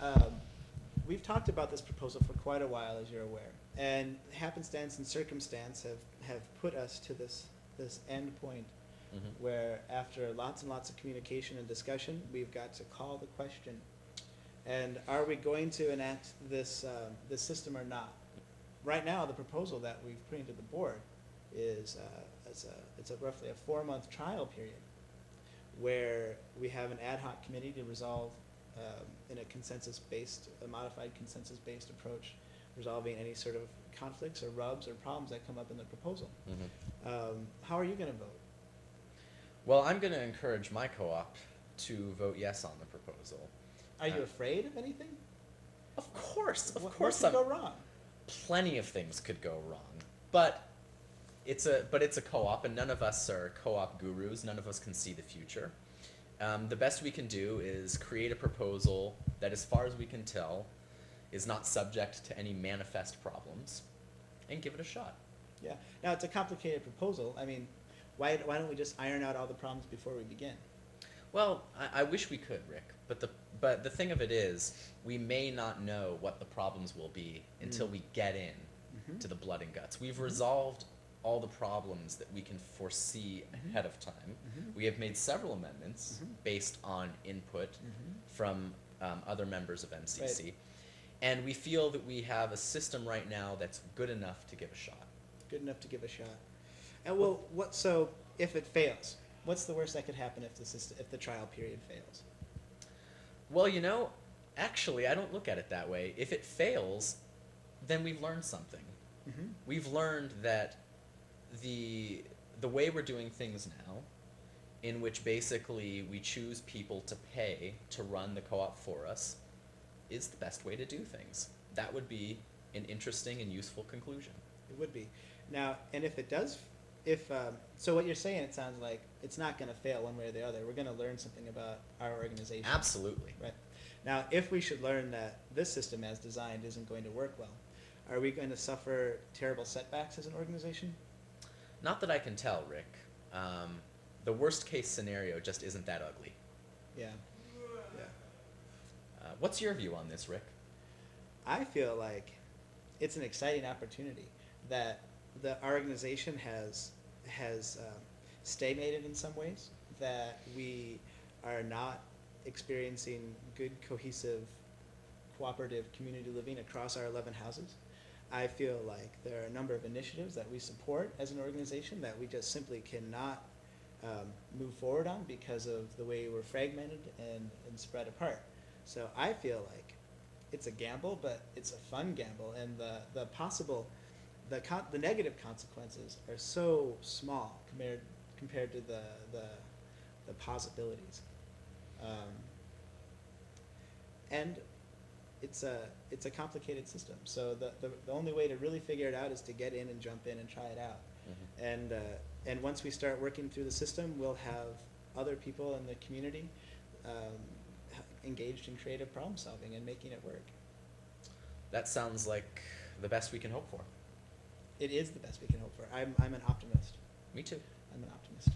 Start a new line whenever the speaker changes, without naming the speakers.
Um, we've talked about this proposal for quite a while, as you're aware, and happenstance and circumstance have put us to this end point
Mm-hmm.
where after lots and lots of communication and discussion, we've got to call the question. And are we going to enact this system or not? Right now, the proposal that we've put into the board is it's a roughly a 4-month trial period where we have an ad hoc committee to resolve in a consensus-based, a modified consensus-based approach, resolving any sort of conflicts or rubs or problems that come up in the proposal.
Mm-hmm.
How are you going to vote?
Well, I'm going to encourage my co-op to vote yes on the proposal.
Are you afraid of anything?
Of course,
What
course.
could go wrong?
Plenty of things could go wrong, but it's a co-op, and none of us are co-op gurus. None of us can see the future. The best we can do is create a proposal that, as far as we can tell, is not subject to any manifest problems, and give it a shot.
Yeah. Now, it's a complicated proposal. I mean, why don't we just iron out all the problems before we begin?
Well, I wish we could, Rick, but the thing of it is, we may not know what the problems will be until we get in
Mhm.
to the blood and guts. We've resolved all the problems that we can foresee ahead of time.
Mhm.
We have made several amendments
Mhm.
based on input
Mhm.
from other members of MCC, and we feel that we have a system right now that's good enough to give a shot.
Good enough to give a shot. And well, so if it fails, what's the worst that could happen if the trial period fails?
Well, actually, I don't look at it that way. If it fails, then we've learned something.
Mm-hmm.
We've learned that the way we're doing things now, in which basically we choose people to pay to run the co-op for us, is the best way to do things. That would be an interesting and useful conclusion.
It would be. Now, and if it does, so what you're saying, it sounds like it's not going to fail one way or the other. We're going to learn something about our organization.
Absolutely.
Right. Now, if we should learn that this system as designed isn't going to work well, are we going to suffer terrible setbacks as an organization?
Not that I can tell, Rick. The worst case scenario just isn't that ugly.
Yeah. Yeah.
What's your view on this, Rick?
I feel like it's an exciting opportunity that our organization has stagnated in some ways, that we are not experiencing good, cohesive, cooperative community living across our 11 houses. I feel like there are a number of initiatives that we support as an organization that we just simply cannot move forward on because of the way we're fragmented and spread apart. So I feel like it's a gamble, but it's a fun gamble, and the negative consequences are so small compared to the possibilities, and it's a complicated system. So the only way to really figure it out is to get in and jump in and try it out.
Mm-hmm.
And once we start working through the system, we'll have other people in the community engaged in creative problem solving and making it work.
That sounds like the best we can hope for.
It is the best we can hope for. I'm an optimist.
Me too.
I'm an optimist.